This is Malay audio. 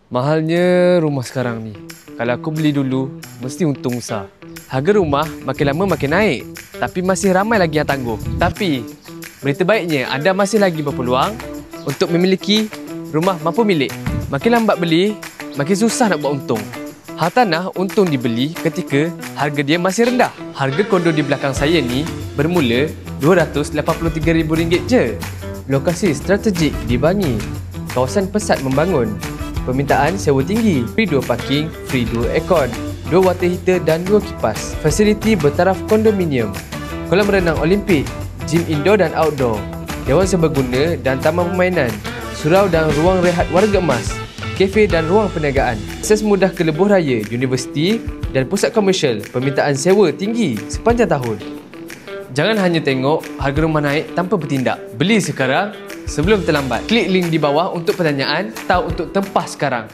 Mahalnya rumah sekarang ni. Kalau aku beli dulu, mesti untung besar. Harga rumah makin lama makin naik, tapi masih ramai lagi yang tangguh. Tapi, berita baiknya anda masih lagi berpeluang untuk memiliki rumah mampu milik. Makin lambat beli, makin susah nak buat untung. Hartanah untung dibeli ketika harga dia masih rendah. Harga kondo di belakang saya ni bermula RM283,000 je. Lokasi strategik di Bangi. Kawasan pesat membangun. Permintaan sewa tinggi. Free 2 parking, free 2 aircon, 2 water heater dan 2 kipas. Fasiliti bertaraf kondominium. Kolam renang Olimpik, gym indoor dan outdoor, dewan serbaguna dan taman permainan, surau dan ruang rehat warga emas, kafe dan ruang perniagaan. Akses mudah ke lebuh raya, universiti dan pusat komersial. Permintaan sewa tinggi sepanjang tahun. Jangan hanya tengok harga rumah naik tanpa bertindak. Beli sekarang sebelum terlambat. Klik link di bawah untuk pertanyaan atau untuk tempah sekarang.